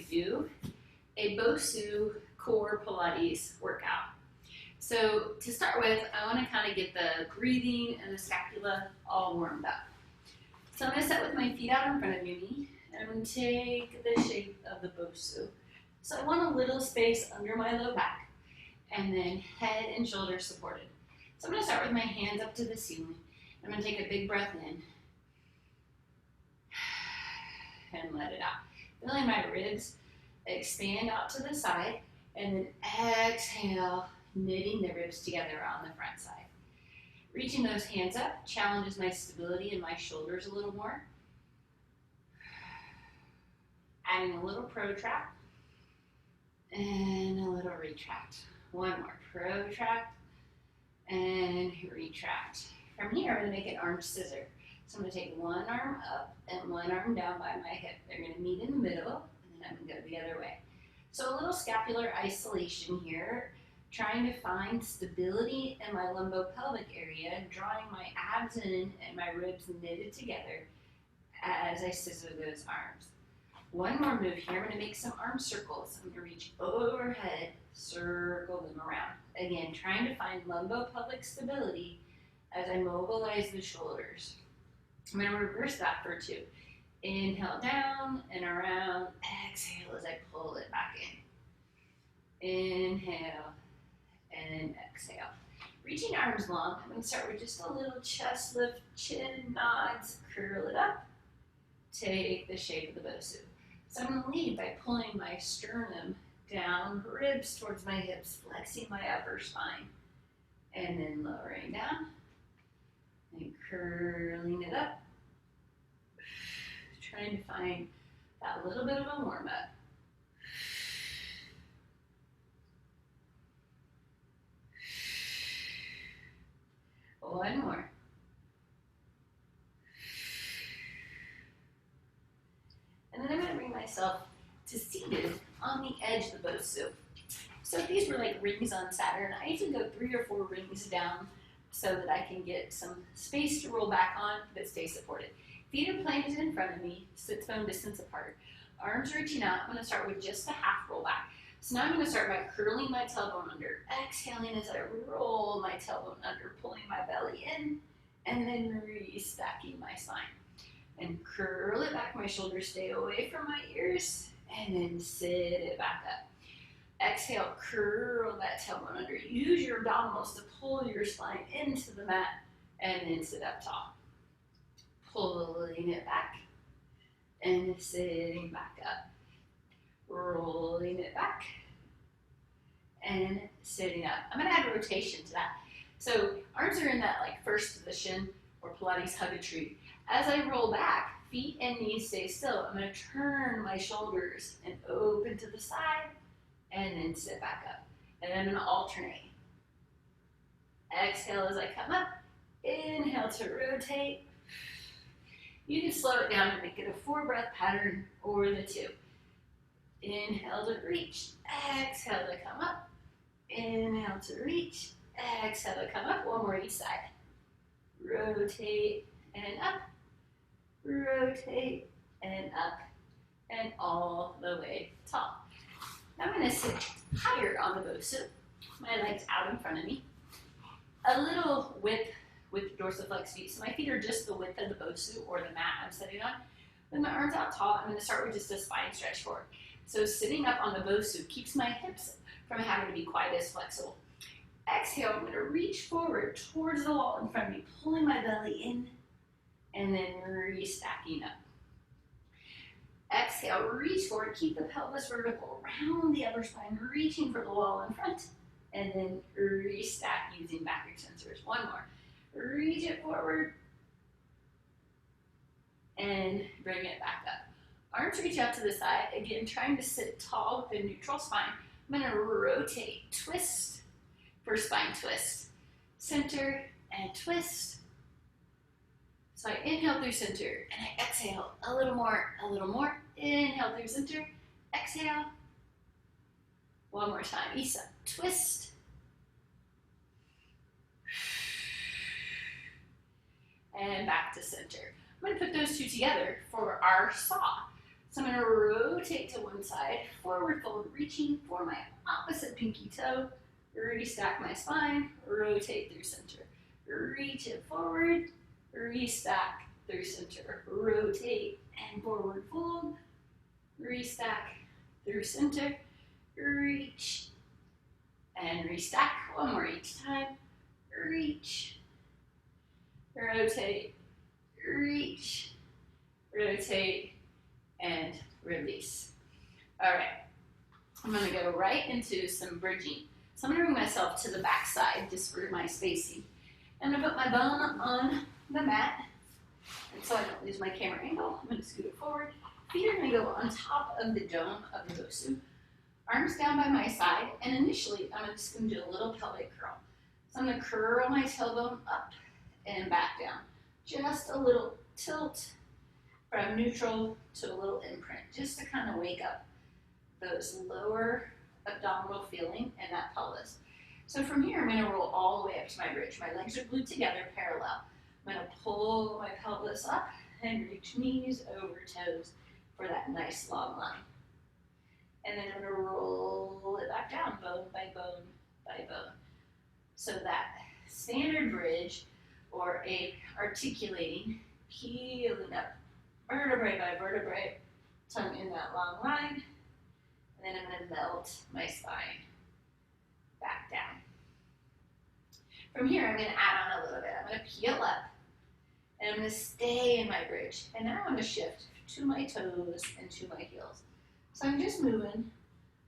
to do a BOSU core Pilates workout. So to start with, I want to kind of get the breathing and the scapula all warmed up. So I'm going to sit with my feet out in front of me, and I'm going to take the shape of the BOSU. So I want a little space under my low back, and then head and shoulders supported. So I'm going to start with my hands up to the ceiling. I'm going to take a big breath in and let it out. Feeling my ribs expand out to the side, and then exhale, knitting the ribs together on the front side. Reaching those hands up challenges my stability in my shoulders a little more. Adding a little protract and a little retract. One more, protract and retract. From here, I'm going to make an arm scissor. So I'm going to take one arm up and one arm down by my hip. They're going to meet in the middle, and then I'm going to go the other way. So a little scapular isolation here, trying to find stability in my lumbopelvic area, drawing my abs in and my ribs knitted together as I scissor those arms. One more move here, I'm going to make some arm circles. I'm going to reach overhead, circle them around. Again, trying to find lumbopelvic stability as I mobilize the shoulders. I'm going to reverse that for 2. Inhale down and around, exhale as I pull it back in. Inhale and exhale. Reaching arms long, I'm going to start with just a little chest lift, chin nods, curl it up. Take the shape of the BOSU. So I'm going to lead by pulling my sternum down, ribs towards my hips, flexing my upper spine, and then lowering down and curling it up. Trying to find that little bit of a warm up. One more. And then I'm going to bring myself to seated on the edge of the BOSU. So if these were like rings on Saturn, I usually go 3 or 4 rings down so that I can get some space to roll back on but stay supported. Feet are planted in front of me, sit bone distance apart. Arms reaching out. I'm going to start with just a half roll back. So now I'm going to start by curling my tailbone under, exhaling as I roll my tailbone under, pulling my belly in, and then restacking my spine. And curl it back, my shoulders stay away from my ears, and then sit it back up. Exhale, curl that tailbone under. Use your abdominals to pull your spine into the mat, and then sit up tall. Pulling it back, and sitting back up. Rolling it back, and sitting up. I'm going to add rotation to that. So arms are in that like first position, or Pilates hug a tree. As I roll back, feet and knees stay still. I'm going to turn my shoulders and open to the side, and then sit back up. And then I'm going to alternate. Exhale as I come up. Inhale to rotate. You can slow it down and make it a 4-breath pattern or the 2. Inhale to reach. Exhale to come up. Inhale to reach. Exhale to come up. One more each side. Rotate and up. Rotate and up. And all the way tall. Now I'm going to sit higher on the BOSU. My legs out in front of me. A little width with dorsiflex feet. So my feet are just the width of the BOSU or the mat I'm sitting on. With my arms out tall, I'm going to start with just a spine stretch forward. So sitting up on the BOSU keeps my hips from having to be quite as flexible. Exhale, I'm going to reach forward towards the wall in front of me, pulling my belly in, and then restacking up. Exhale, reach forward, keep the pelvis vertical, round the upper spine, reaching for the wall in front, and then restack using back extensors. One more. Reach it forward, and bring it back up. Arms reach out to the side, again trying to sit tall with a neutral spine. I'm going to rotate, twist for spine twist. Center and twist. So I inhale through center, and I exhale a little more, a little more. Inhale through center, exhale. One more time, Isa, twist. And back to center. I'm going to put those two together for our saw. So I'm going to rotate to one side, forward fold, reaching for my opposite pinky toe, restack my spine, rotate through center, reach it forward, restack through center, rotate and forward fold, restack through center, reach and restack. One more each time, reach, rotate, reach, rotate, and release. All right, I'm gonna go right into some bridging. So I'm gonna bring myself to the back side just for my spacing. I'm gonna put my bum on the mat, and so I don't lose my camera angle, I'm gonna scoot it forward. Feet are gonna go on top of the dome of the BOSU. Arms down by my side, and initially I'm just gonna do a little pelvic curl. So I'm gonna curl my tailbone up and back down. Just a little tilt from neutral to a little imprint, just to kind of wake up those lower abdominal feeling in that pelvis. So from here, I'm going to roll all the way up to my bridge. My legs are glued together, parallel. I'm going to pull my pelvis up and reach knees over toes for that nice long line. And then I'm going to roll it back down, bone by bone by bone. So that standard bridge, or a articulating, peeling up vertebrae by vertebrae, tongue in that long line, and then I'm going to melt my spine back down. From here, I'm going to add on a little bit. I'm going to peel up, and I'm going to stay in my bridge. And now I'm going to shift to my toes and to my heels. So I'm just moving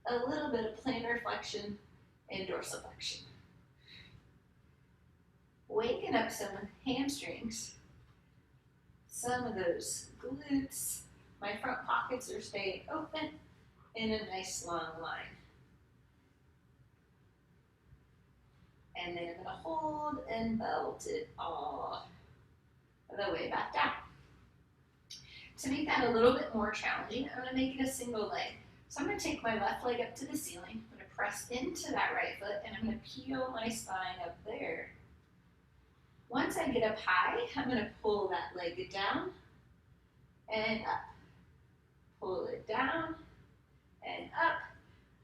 a little bit of plantar flexion and dorsiflexion. Waking up some hamstrings, some of those glutes. My front pockets are staying open in a nice long line. And then I'm going to hold and melt it all the way back down. To make that a little bit more challenging, I'm going to make it a single leg. So I'm going to take my left leg up to the ceiling. I'm going to press into that right foot, and I'm going to peel my spine up there. Once I get up high, I'm going to pull that leg down and up. Pull it down and up.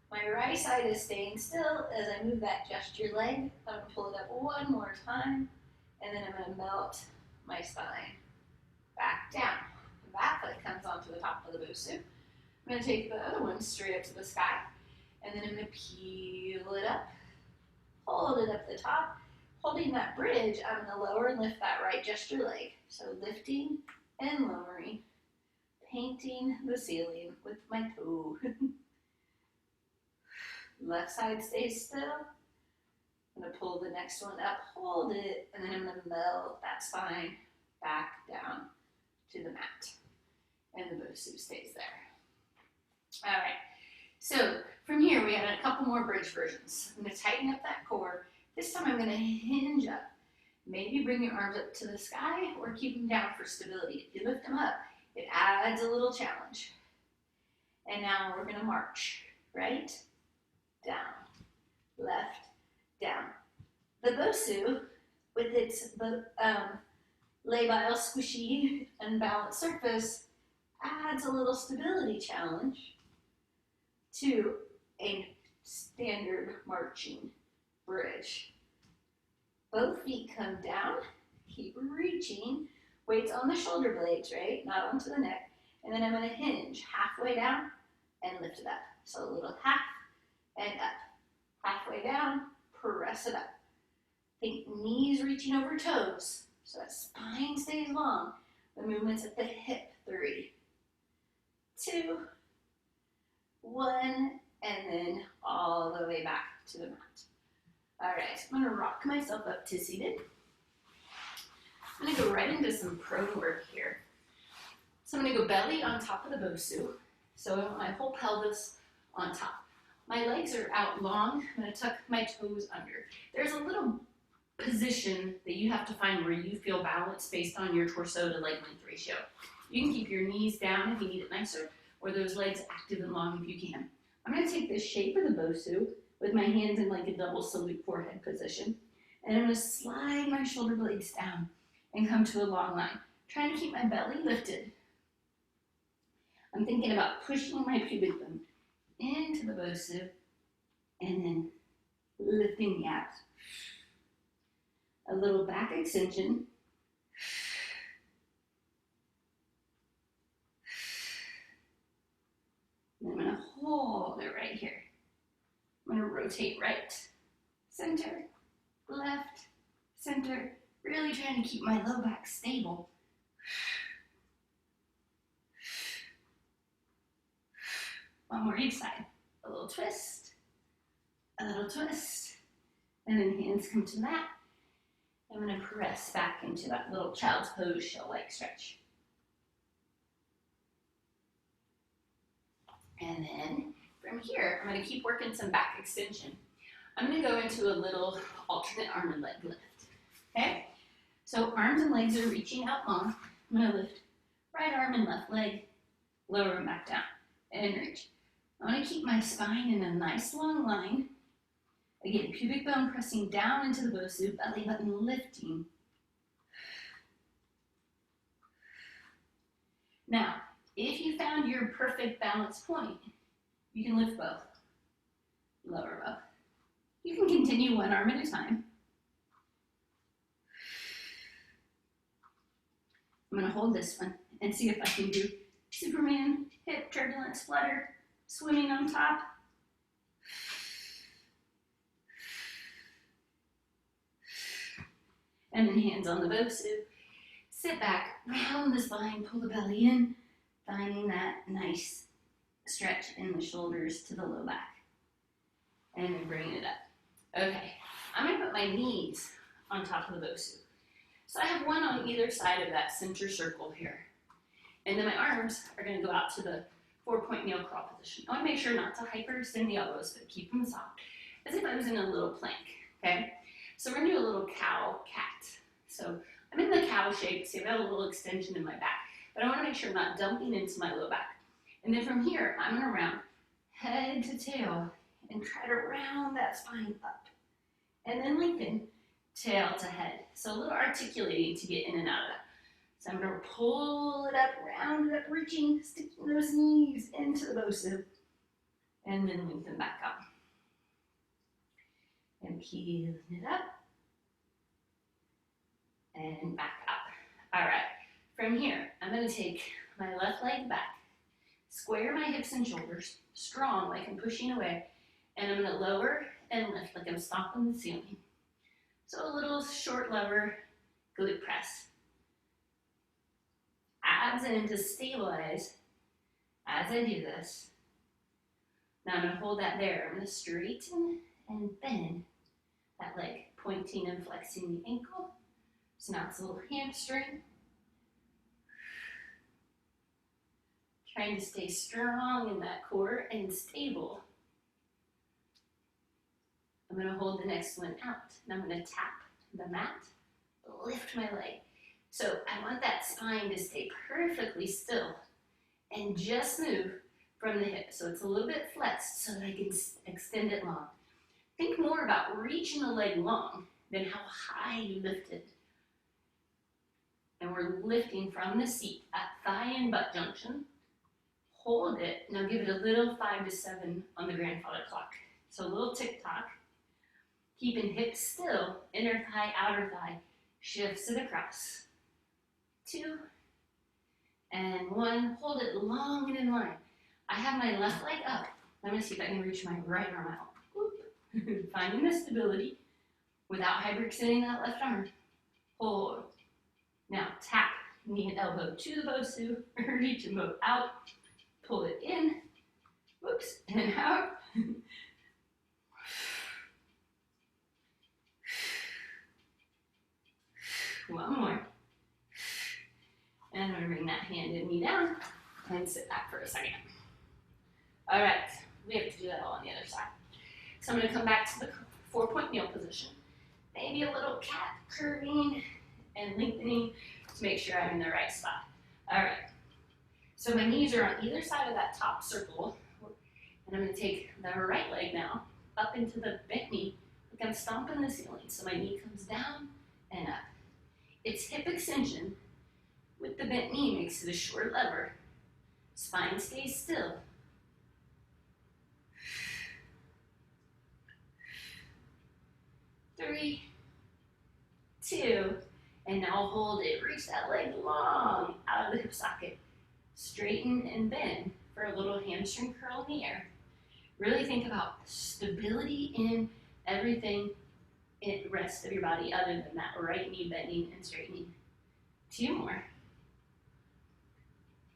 My right side is staying still as I move that gesture leg. I'm going to pull it up one more time, and then I'm going to melt my spine back down. That foot comes onto the top of the BOSU. I'm going to take the other one straight up to the sky, and then I'm going to peel it up, hold it up the top. Holding that bridge, I'm going to lower and lift that right gesture leg. So lifting and lowering, painting the ceiling with my toe. Left side stays still. I'm going to pull the next one up, hold it, and then I'm going to melt that spine back down to the mat. And the BOSU stays there. All right, so from here we had a couple more bridge versions. I'm going to tighten up that core. This time I'm going to hinge up. Maybe bring your arms up to the sky or keep them down for stability. If you lift them up, it adds a little challenge. And now we're going to march. Right, down, left, down. The BOSU, with its labile, squishy, unbalanced surface, adds a little stability challenge to a standard marching bridge. Both feet come down, keep reaching, weights on the shoulder blades, right? Not onto the neck. And then I'm going to hinge halfway down and lift it up. So a little half and up. Halfway down, press it up. Think knees reaching over toes, so that spine stays long. The movement's at the hip. 3, 2, 1, and then all the way back to the mat. All right, I'm going to rock myself up to seated. I'm going to go right into some prone work here. So I'm going to go belly on top of the BOSU. So I want my whole pelvis on top. My legs are out long. I'm going to tuck my toes under. There's a little position that you have to find where you feel balanced based on your torso to leg length ratio. You can keep your knees down if you need it nicer, or those legs active and long if you can. I'm going to take the shape of the BOSU with my hands in like a double salute forehead position, and I'm going to slide my shoulder blades down and come to a long line, trying to keep my belly lifted. I'm thinking about pushing my pubic bone into the BOSU and then lifting the abs. A little back extension. And I'm going to hold it right here. I'm going to rotate right, center, left, center. Really trying to keep my low back stable. One more each side. A little twist, and then hands come to the mat. I'm going to press back into that little child's pose shell-like stretch. And then from here, I'm going to keep working some back extension. I'm going to go into a little alternate arm and leg lift. Okay? So arms and legs are reaching out long. I'm going to lift right arm and left leg, lower and back down, and reach. I want to keep my spine in a nice long line. Again, pubic bone pressing down into the BOSU, belly button lifting. Now, if you found your perfect balance point, you can lift both, lower both. You can continue one arm at a time. I'm going to hold this one and see if I can do Superman, hip turbulence, flutter, swimming on top. And then hands on the BOSU. Sit back, round the spine, pull the belly in, finding that nice stretch in the shoulders to the low back. And then bring it up. Okay, I'm going to put my knees on top of the BOSU. So I have one on either side of that center circle here. And then my arms are going to go out to the 4-point nail crawl position. I want to make sure not to hyperextend the elbows, but keep them soft, as if I was in a little plank, okay? So we're going to do a little cow cat. So I'm in the cow shape, so I've got a little extension in my back, but I want to make sure I'm not dumping into my low back. And then from here, I'm going to round head to tail and try to round that spine up. And then lengthen tail to head. So a little articulating to get in and out of that. So I'm going to pull it up, round it up, reaching, sticking those knees into the BOSU, and then lengthen back up. And peeling it up, and back up. All right, from here, I'm going to take my left leg back, square my hips and shoulders, strong like I'm pushing away, and I'm going to lower and lift like I'm stomping the ceiling. So a little short lever, glute press. Abs in to stabilize as I do this. Now I'm going to hold that there. I'm going to straighten and bend that leg, pointing and flexing the ankle. So now it's a little hamstring. Trying to stay strong in that core and stable. I'm going to hold the next one out. And I'm going to tap the mat, lift my leg. So I want that spine to stay perfectly still and just move from the hip. So it's a little bit flexed so that I can extend it long. Think more about reaching the leg long than how high you lift it. And we're lifting from the seat at thigh and butt junction. Hold it. Now give it a little 5 to 7 on the grandfather clock. So a little tick-tock. Keeping hips still, inner thigh, outer thigh. Shifts it across. 2 and 1. Hold it long and in line. I have my left leg up. I'm going to see if I can reach my right arm out. Whoop. Finding the stability without hyperextending that left arm. Hold. Now tap knee and elbow to the BOSU. Reach and move out. Pull it in. Whoops. And out. One more. And I'm going to bring that hand and knee down and sit back for a second. All right, we have to do that all on the other side. So I'm going to come back to the 4-point nail position. Maybe a little cat curving and lengthening to make sure I'm in the right spot. All right, so my knees are on either side of that top circle. And I'm going to take the right leg now up into the bent knee, like I'm stomping the ceiling. So my knee comes down and up. It's hip extension with the bent knee makes it a short lever. Spine stays still. 3, 2, and now hold it. Reach that leg long out of the hip socket. Straighten and bend for a little hamstring curl in the air. Really think about stability in everything in the rest of your body other than that right knee bending and straightening. 2 more.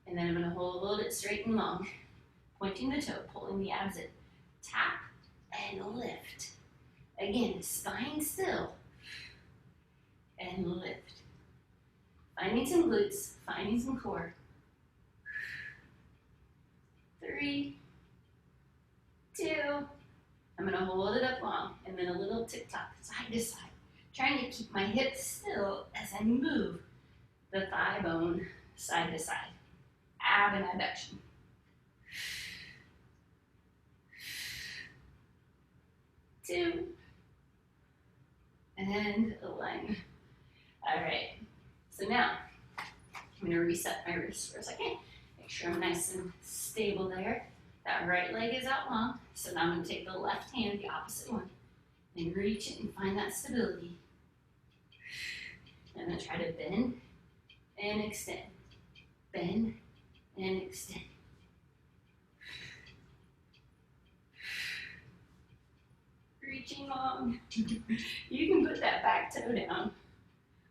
And then I'm going to hold it straight and long. Pointing the toe, pulling the abs in. Tap and lift. Again, spine still. And lift. Finding some glutes, finding some core. 3, 2. I'm going to hold it up long and then a little tick-tock side to side. Trying to keep my hips still as I move the thigh bone side to side. Ab and abduction. 2. And alignment. All right. So now I'm going to reset my wrist for a second. Make sure I'm nice and stable there. That right leg is out long. So now I'm going to take the left hand, the opposite one, and reach it and find that stability. I'm going to try to bend and extend. Bend and extend. Reaching long. You can put that back toe down,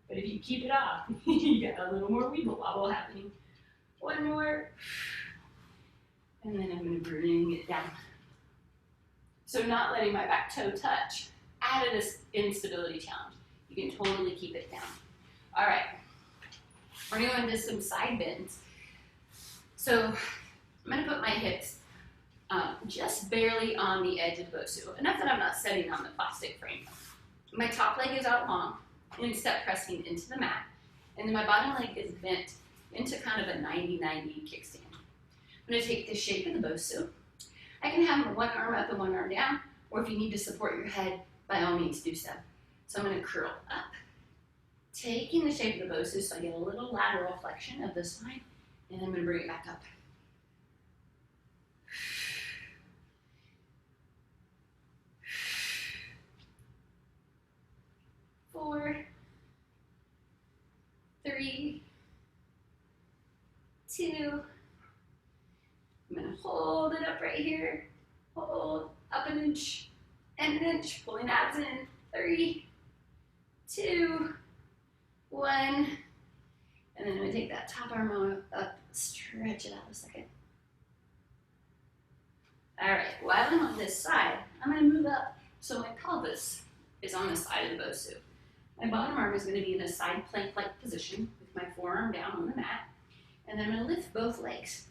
but if you keep it off, you got a little more wiggle wobble happening. 1 more. And then I'm going to bring it down. So not letting my back toe touch added this instability challenge. You can totally keep it down. All right. We're going to go into some side bends. So I'm going to put my hips just barely on the edge of the BOSU. Enough that I'm not setting on the plastic frame. My top leg is out long and step pressing into the mat. And then my bottom leg is bent into kind of a 90-90 kickstand. I'm going to take the shape of the BOSU. I can have one arm up and one arm down, or if you need to support your head, by all means do so. So I'm going to curl up, taking the shape of the BOSU so I get a little lateral flexion of the spine, and I'm going to bring it back up. 4, 3, 2. I'm going to hold it up right here. Hold up an inch and an inch, pulling abs in. 3, 2, 1. And then I'm going to take that top arm up, stretch it out a second. All right, while I'm on this side, I'm going to move up so my pelvis is on the side of the BOSU. My bottom arm is going to be in a side plank-like position with my forearm down on the mat. And then I'm going to lift both legs.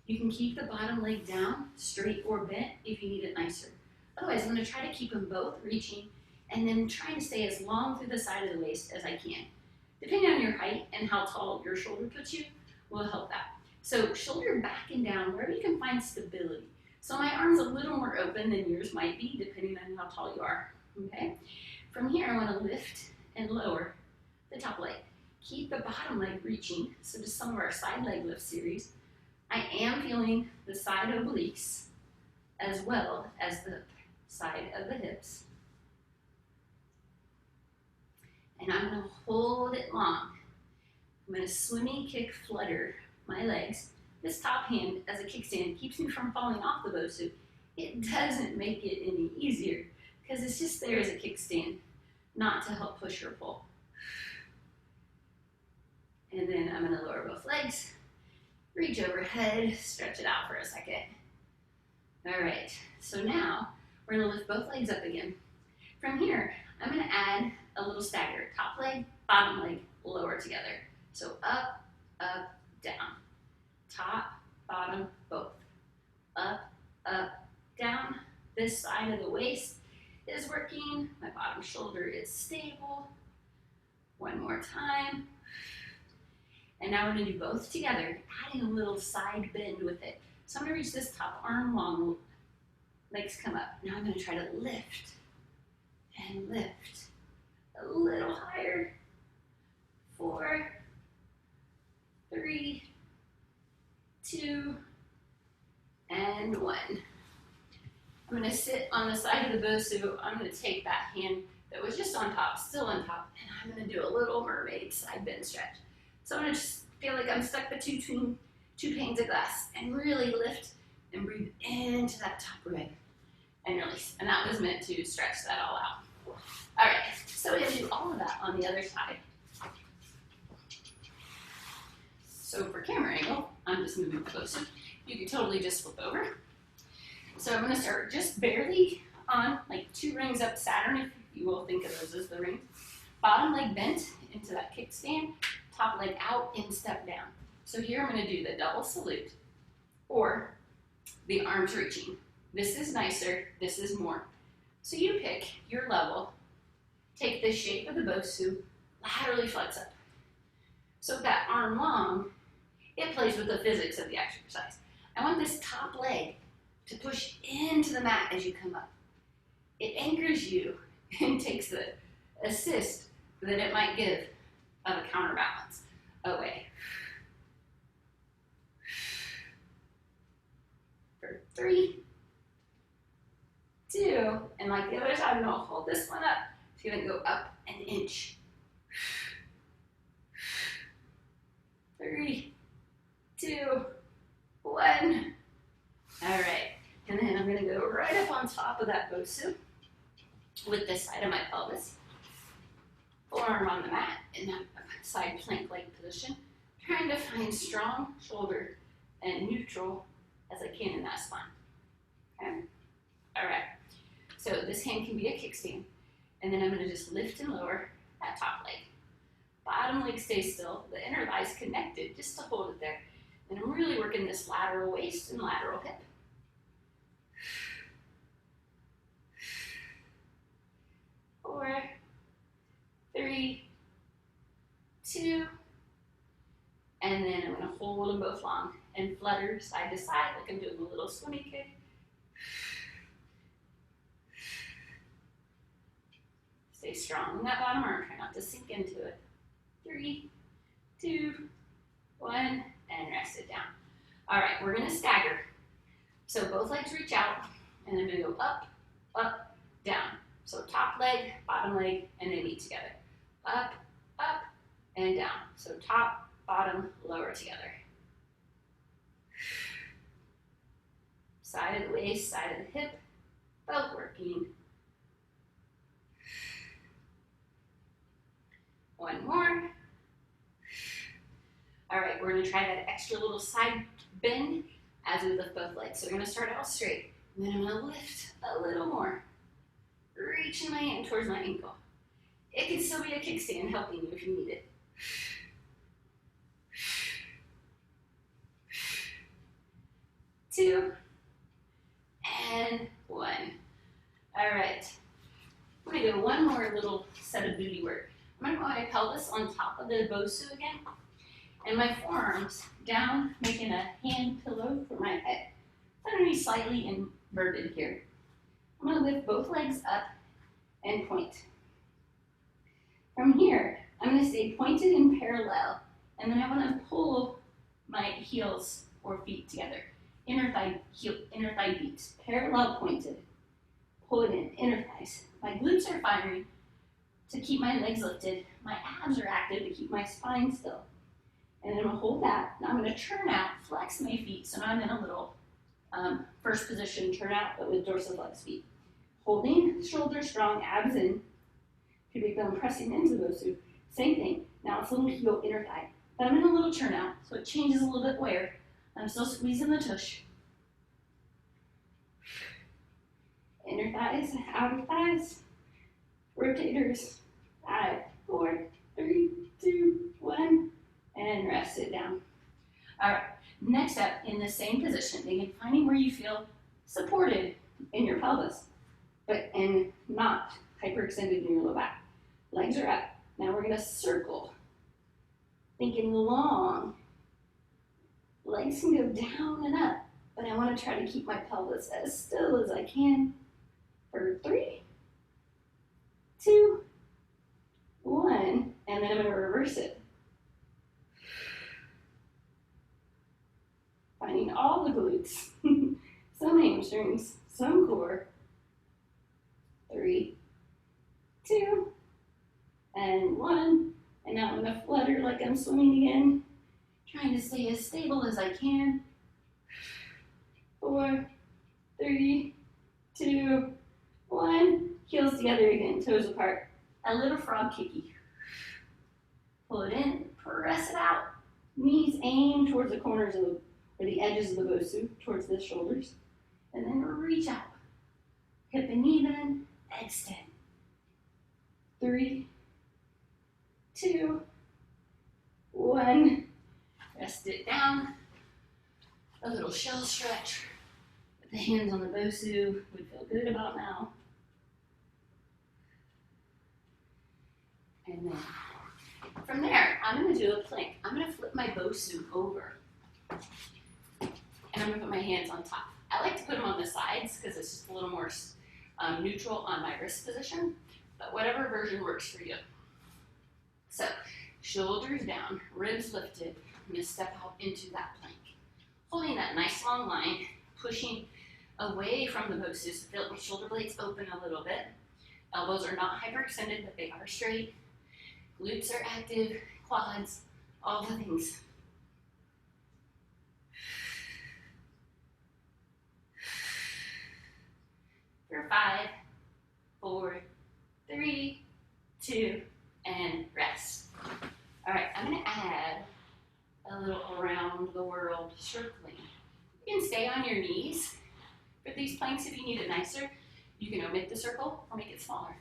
You can keep the bottom leg down, straight or bent if you need it nicer. Otherwise, I'm going to try to keep them both reaching and then trying to stay as long through the side of the waist as I can. Depending on your height and how tall your shoulder puts you will help that. So shoulder back and down, wherever you can find stability. So my arm's a little more open than yours might be, depending on how tall you are, okay? From here, I want to lift and lower the top leg. Keep the bottom leg reaching, so just some of our side leg lift series. I am feeling the side obliques as well as the side of the hips. And I'm going to hold it long. I'm going to swimming kick flutter my legs. This top hand as a kickstand keeps me from falling off the BOSU. It doesn't make it any easier because it's just there as a kickstand, not to help push or pull. And then I'm going to lower both legs, reach overhead, stretch it out for a second. All right, so now we're going to lift both legs up again. From here, I'm going to add a little stagger. Top leg, bottom leg, lower together. So up, up, down. Top, bottom, both. Up, up, down. This side of the waist is working. My bottom shoulder is stable. One more time. And now we're going to do both together, adding a little side bend with it. So I'm going to reach this top arm long, legs come up. Now I'm going to try to lift and lift a little higher. 4, 3, 2, on the side of the BOSU, I'm going to take that hand that was just on top, still on top, and I'm going to do a little mermaid side bend stretch. So I'm going to just feel like I'm stuck between two panes of glass and really lift and breathe into that top rib and release. And that was meant to stretch that all out. All right, so we're going to do all of that on the other side. So for camera angle, I'm just moving closer. You can totally just flip over. So I'm going to start just barely on, like 2 rings up Saturn, if you will think of those as the rings. Bottom leg bent into that kickstand, top leg out and step down. So here I'm going to do the double salute or the arms reaching. This is nicer, this is more. So you pick your level, take the shape of the BOSU, laterally flex up. So that arm long, it plays with the physics of the exercise. I want this top leg to push into the mat as you come up. It anchors you and takes the assist that it might give of a counterbalance away. For 3, 2, and like the other side, I'm gonna hold this one up. It's gonna go up an inch. 3, 2, 1. All right, and then I'm gonna go right up on top of that BOSU with this side of my pelvis. Forearm on the mat in that side plank-like position, trying to find strong shoulder and neutral as I can in that spine. Okay? All right, so this hand can be a kickstand, and then I'm gonna just lift and lower that top leg. Bottom leg stays still, the inner thigh's connected just to hold it there. And I'm really working this lateral waist and lateral hip. 4, 3, 2, and then I'm going to hold them both long and flutter side to side like I'm doing a little swimming kick. Stay strong in that bottom arm, try not to sink into it. 3, 2, 1, and rest it down. All right, we're going to stagger. So both legs reach out, and I'm going to go up, up, down. So top leg, bottom leg, and they meet together. Up, and down. So top, bottom, lower together. Side of the waist, side of the hip, both working. 1 more. All right, we're gonna try that extra little side bend as we lift both legs. So we're gonna start out straight, and then I'm gonna lift a little more, reaching my hand towards my ankle. It can still be a kickstand helping you if you need it. 2, and 1. All right, I'm gonna go one more little set of booty work. I'm gonna put my pelvis on top of the BOSU again, and my forearms down, making a hand pillow for my head. I'm gonna be slightly inverted here. I'm gonna lift both legs up and point. From here, I'm gonna stay pointed and parallel, and then I wanna pull my heels or feet together. Inner thigh beats, parallel pointed. Pull it in, inner thighs. My glutes are firing to keep my legs lifted. My abs are active to keep my spine still. And then I'm gonna hold that. Now I'm gonna turn out, flex my feet, so now I'm in a little first position, turn out, but with dorsal flex feet. Holding, shoulders strong, abs in. Could be done pressing into BOSU. Same thing. Now it's a little heel, inner thigh. But I'm in a little turnout, so it changes a little bit where. I'm still squeezing the tush. Inner thighs, outer thighs. Rotators. 5, 4, 3, 2, 1. And rest it down. All right, next up, in the same position, again, finding where you feel supported in your pelvis, and not hyperextended in your low back. Legs are up. Now we're gonna circle, thinking long. Legs can go down and up, but I wanna try to keep my pelvis as still as I can for 3, 2, 1, and then I'm gonna reverse it. Finding all the glutes, some hamstrings, some core, 3, 2, and 1. And now I'm going to flutter like I'm swimming again, trying to stay as stable as I can. 4, 3, 2, 1. Heels together again, toes apart. A little frog kicky. Pull it in, press it out. Knees aim towards the corners of the, or the edges of the BOSU, towards the shoulders. And then reach out. Hip and knee bend, extend. 3, 2, 1. Rest it down. A little shell stretch. With the hands on the BOSU, would feel good about now. And then from there, I'm going to do a plank. I'm going to flip my BOSU over. And I'm going to put my hands on top. I like to put them on the sides because it's just a little more neutral on my wrist position. But whatever version works for you. So, shoulders down, ribs lifted. I'm going to step out into that plank. Holding that nice long line, pushing away from the BOSU so feel my shoulder blades open a little bit. Elbows are not hyperextended, but they are straight. Glutes are active, quads, all the things. For 5, 4, 3, 2, and rest. All right, I'm going to add a little around the world circling. You can stay on your knees for these planks if you need it nicer. You can omit the circle or make it smaller.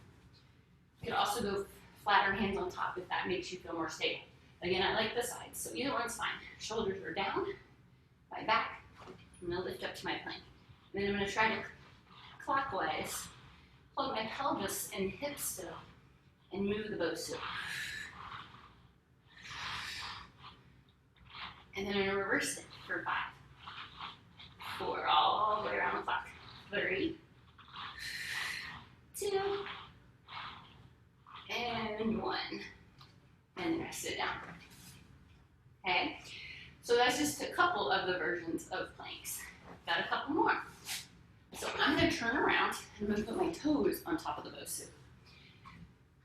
You can also go flatter hands on top if that makes you feel more stable. Again, I like the sides, so either one's fine. Shoulders are down, my back. I'm going to lift up to my plank. And then I'm going to try to clockwise hold my pelvis and hips still and move the BOSU. And then I'm going to reverse it for 5, 4, all the way around the clock. 3, 2, and 1. And then rest it down. Okay, so that's just a couple of the versions of planks. Got a couple more. So I'm going to turn around and I'm going to put my toes on top of the BOSU.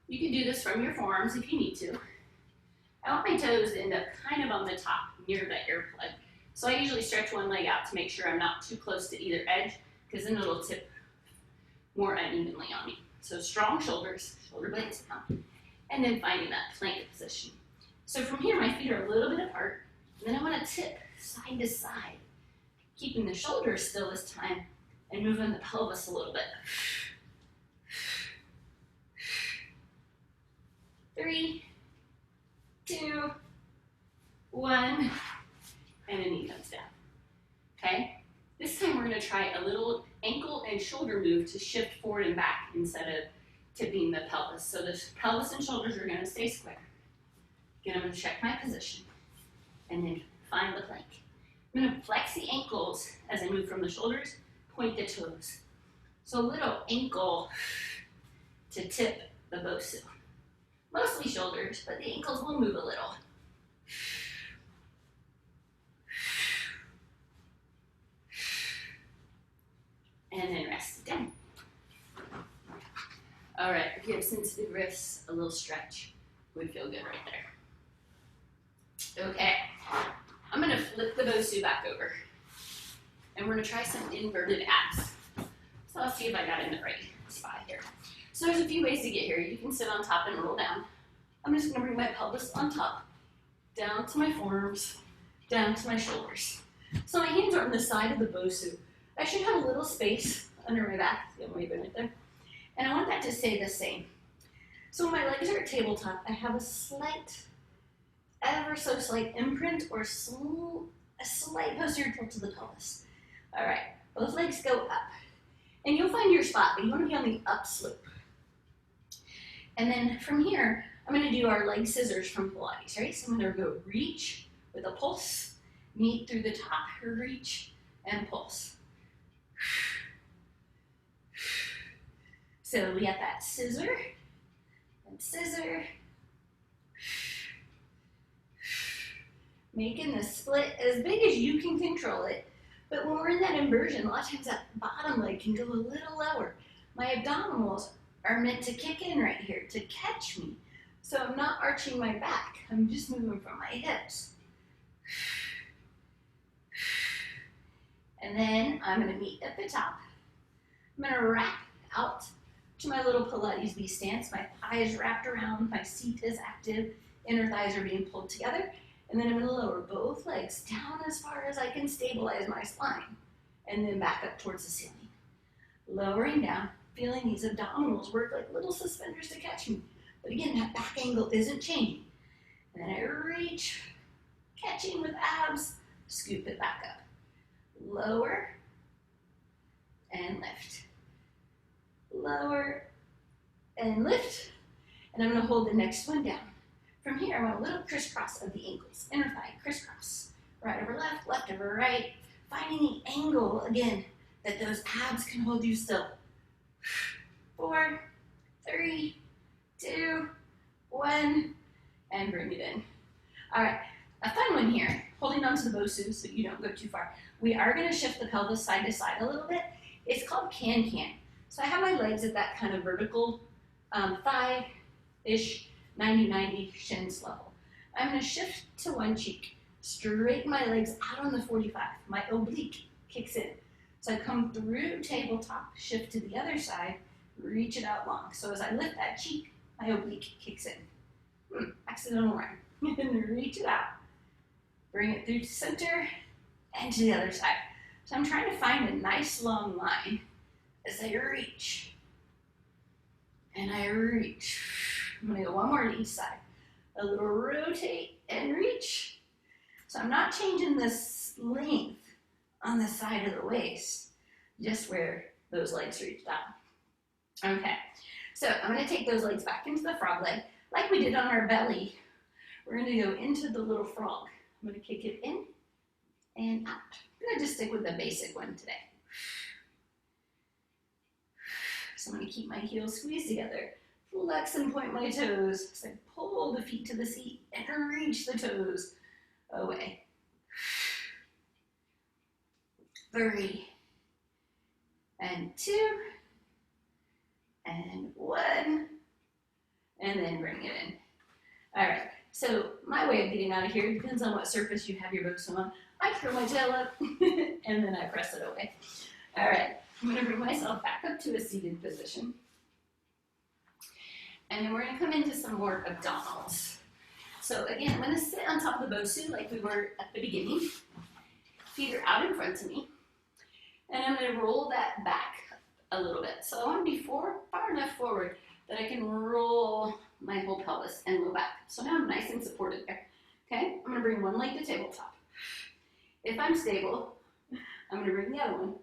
You can do this from your forearms if you need to. I want my toes to end up kind of on the top near the air plug. So I usually stretch one leg out to make sure I'm not too close to either edge because then it'll tip more unevenly on me. So strong shoulders, shoulder blades down, and then finding that plank position. So from here, my feet are a little bit apart, and then I want to tip side to side, keeping the shoulders still this time, and moving the pelvis a little bit. 3, 2, 1, and a knee comes down. Okay? This time we're going to try a little ankle and shoulder move to shift forward and back instead of tipping the pelvis. So the pelvis and shoulders are going to stay square. Again, I'm going to check my position and then find the plank. I'm going to flex the ankles as I move from the shoulders, point the toes. So a little ankle to tip the BOSU. Mostly shoulders, but the ankles will move a little. And then rest it down. All right, if you have sensitive wrists, a little stretch would feel good right there. Okay, I'm gonna flip the BOSU back over. And we're gonna try some inverted abs. So I'll see if I got in the right spot here. So there's a few ways to get here. You can sit on top and roll down. I'm just gonna bring my pelvis on top, down to my forearms, down to my shoulders. So my hands are on the side of the BOSU. I should have a little space under my back. See, I'm waving right there. And I want that to stay the same. So when my legs are at tabletop, I have a slight, ever so slight imprint or a slight posterior tilt to the pelvis. All right, both legs go up. And you'll find your spot, but you want to be on the upslope. And then from here, I'm going to do our leg scissors from Pilates, right? So I'm going to go reach with a pulse, meet through the top, reach, and pulse. So we got that scissor, and scissor. Making the split as big as you can control it. But when we're in that inversion, a lot of times that bottom leg can go a little lower. My abdominals are meant to kick in right here, to catch me. So I'm not arching my back. I'm just moving from my hips. And then I'm going to meet at the top. I'm going to wrap out to my little Pilates V stance. My thigh is wrapped around, my seat is active, inner thighs are being pulled together. And then I'm going to lower both legs down as far as I can stabilize my spine. And then back up towards the ceiling. Lowering down, feeling these abdominals work like little suspenders to catch me. But again, that back angle isn't changing. And then I reach, catching with abs, scoop it back up. Lower and lift. Lower and lift. And I'm going to hold the next one down. From here, I want a little crisscross of the ankles. Inner thigh, crisscross. Right over left, left over right. Finding the angle, again, that those abs can hold you still. 4, 3, 2, 1, and bring it in. All right, a fun one here, holding on to the BOSU so you don't go too far. We are going to shift the pelvis side to side a little bit. It's called can-can. So I have my legs at that kind of vertical thigh-ish, 90-90 shins level. I'm going to shift to one cheek, straighten my legs out on the 45. My oblique kicks in. So I come through tabletop, shift to the other side, reach it out long. So as I lift that cheek, my oblique kicks in. Accidental rhyme. And reach it out. Bring it through to center and to the other side. So I'm trying to find a nice long line as I reach. And I reach. I'm going to go one more to each side. A little rotate and reach. So I'm not changing this length on the side of the waist, just where those legs reached out. Okay, so I'm going to take those legs back into the frog leg, like we did on our belly. We're going to go into the little frog. I'm going to kick it in and out. I'm going to just stick with the basic one today. So I'm going to keep my heels squeezed together, flex and point my toes. So I pull the feet to the seat and reach the toes away. 3, and 2, and 1, and then bring it in. All right, so my way of getting out of here depends on what surface you have your BOSU on. I curl my tail up, and then I press it away. All right, I'm gonna bring myself back up to a seated position. And then we're gonna come into some more abdominals. So again, I'm gonna sit on top of the BOSU like we were at the beginning. Feet are out in front of me. And I'm going to roll that back a little bit. So I want to be far enough forward that I can roll my whole pelvis and go back. So now I'm nice and supported there. Okay, I'm going to bring one leg to tabletop. If I'm stable, I'm going to bring the other one.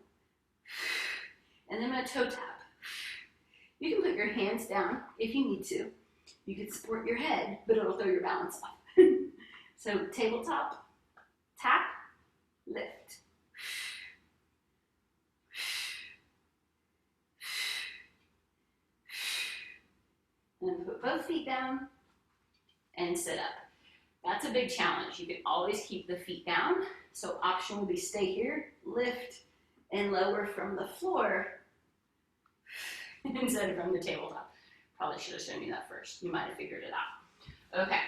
And then I'm going to toe tap. You can put your hands down if you need to. You can support your head, but it'll throw your balance off. So tabletop, tap, lift. And put both feet down and sit up. That's a big challenge. You can always keep the feet down. So option will be stay here, lift, and lower from the floor instead of from the tabletop. Probably should have shown you that first. You might have figured it out. Okay.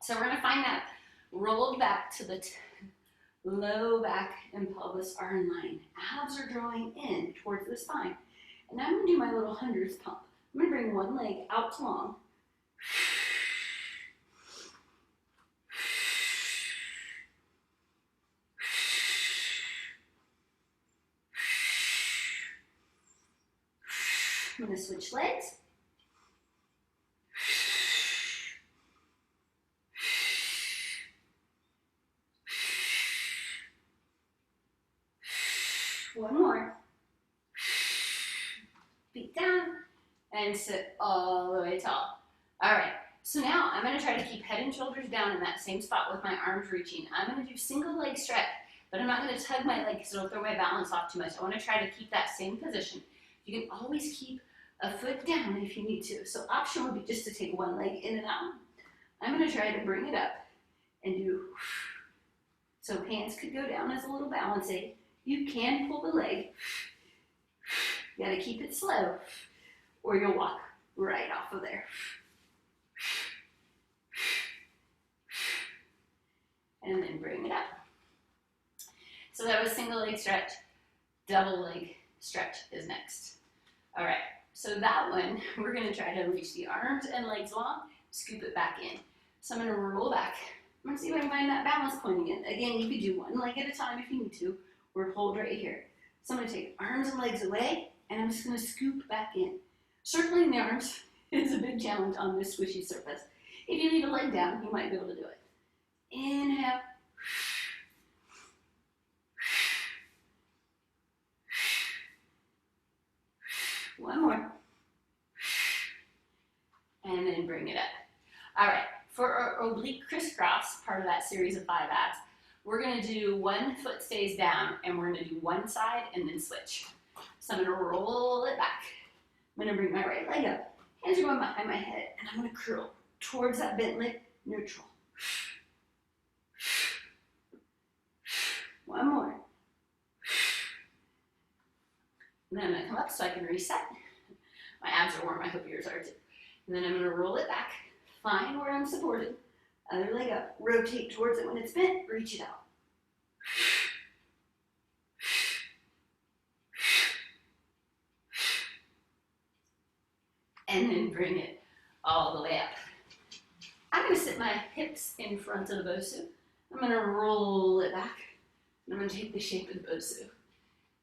So we're going to find that rolled back to the low back and pelvis are in line. Abs are drawing in towards the spine. And I'm going to do my little hundreds pump. I'm going to bring one leg out to long. I'm going to switch legs. One more. Feet down and sit all the way tall. All right, so now I'm going to try to keep head and shoulders down in that same spot with my arms reaching. I'm going to do single leg stretch, but I'm not going to tug my leg because it'll throw my balance off too much. I want to try to keep that same position. You can always keep a foot down if you need to. So option would be just to take one leg in and out. I'm going to try to bring it up and do, so hands could go down as a little balance aid. You can pull the leg. You got to keep it slow. or you'll walk right off of there. And then bring it up. So that was single leg stretch. Double leg stretch is next. All right, so that one, we're gonna try to reach the arms and legs long, scoop it back in. So I'm gonna roll back. I'm gonna see if I can find that balance point again. Again, you could do one leg at a time if you need to, or hold right here. So I'm gonna take arms and legs away, and I'm just gonna scoop back in. Circling the arms is a big challenge on this squishy surface. If you leave a leg down, you might be able to do it. Inhale. One more. And then bring it up. All right, for our oblique crisscross, part of that series of 5 abs, we're gonna do one foot stays down and we're gonna do one side and then switch. So I'm gonna roll it back. I'm gonna bring my right leg up. Hands are going behind my head and I'm gonna curl towards that bent leg, neutral. One more. And then I'm gonna come up so I can reset. My abs are warm, I hope yours are too. And then I'm gonna roll it back, find where I'm supported, other leg up, rotate towards it when it's bent, reach it out. And then bring it all the way up. I'm gonna sit my hips in front of the BOSU. I'm gonna roll it back, and I'm gonna take the shape of the BOSU.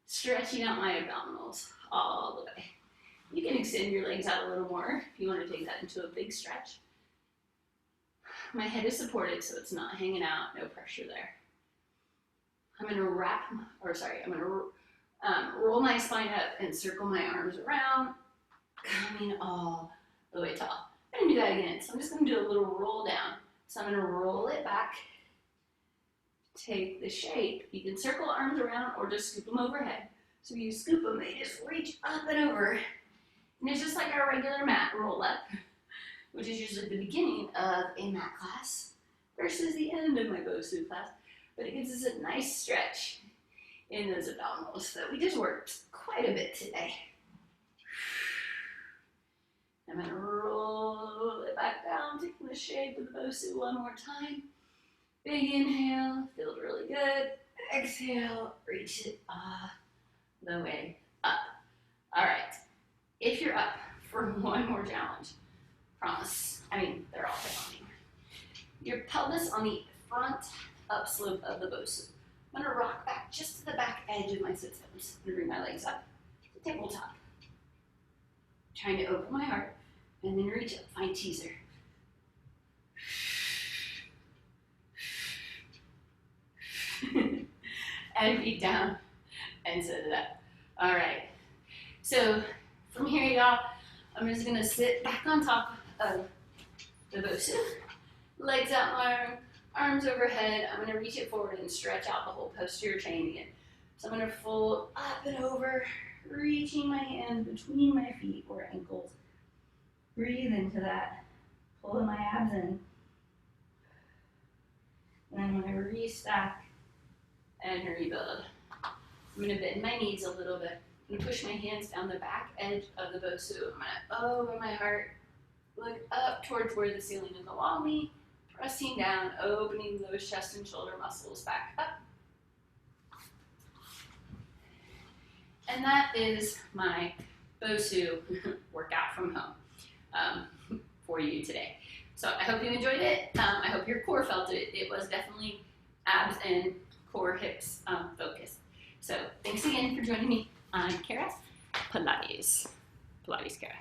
Stretching out my abdominals all the way. You can extend your legs out a little more if you want to take that into a big stretch. My head is supported so it's not hanging out, no pressure there. I'm going to roll my spine up and circle my arms around, coming all the way tall. I'm going to do that again. So I'm just going to do a little roll down. So I'm going to roll it back, take the shape. You can circle arms around or just scoop them overhead. So you scoop them, they just reach up and over. And it's just like our regular mat roll up, which is usually the beginning of a mat class versus the end of my BOSU class. But it gives us a nice stretch in those abdominals that we just worked quite a bit today. I'm going to roll it back down, taking the shape of the BOSU one more time. Big inhale, feels really good. Exhale, reach it all the way up. All right, if you're up for one more challenge, promise, they're all challenging. Your pelvis on the front upslope of the BOSU. I'm gonna rock back just to the back edge of my sit bones. I'm gonna bring my legs up to tabletop. Trying to open my heart and then reach up, find teaser. And feet down and set it up. All right, so from here, y'all, I'm just gonna sit back on top of the BOSU, legs out my arms overhead. I'm gonna reach it forward and stretch out the whole posterior chain again. So I'm gonna fold up and over, reaching my hands between my feet or ankles. Breathe into that, pulling my abs in. And I'm gonna restack and rebuild. I'm gonna bend my knees a little bit. I'm gonna push my hands down the back edge of the BOSU. I'm gonna open my heart, look up towards where the ceiling is along me, pressing down, opening those chest and shoulder muscles back up. And that is my BOSU workout from home for you today. So I hope you enjoyed it. I hope your core felt it. It was definitely abs and core hips focused. So thanks again for joining me on Kara Pilates. Pilates Kara.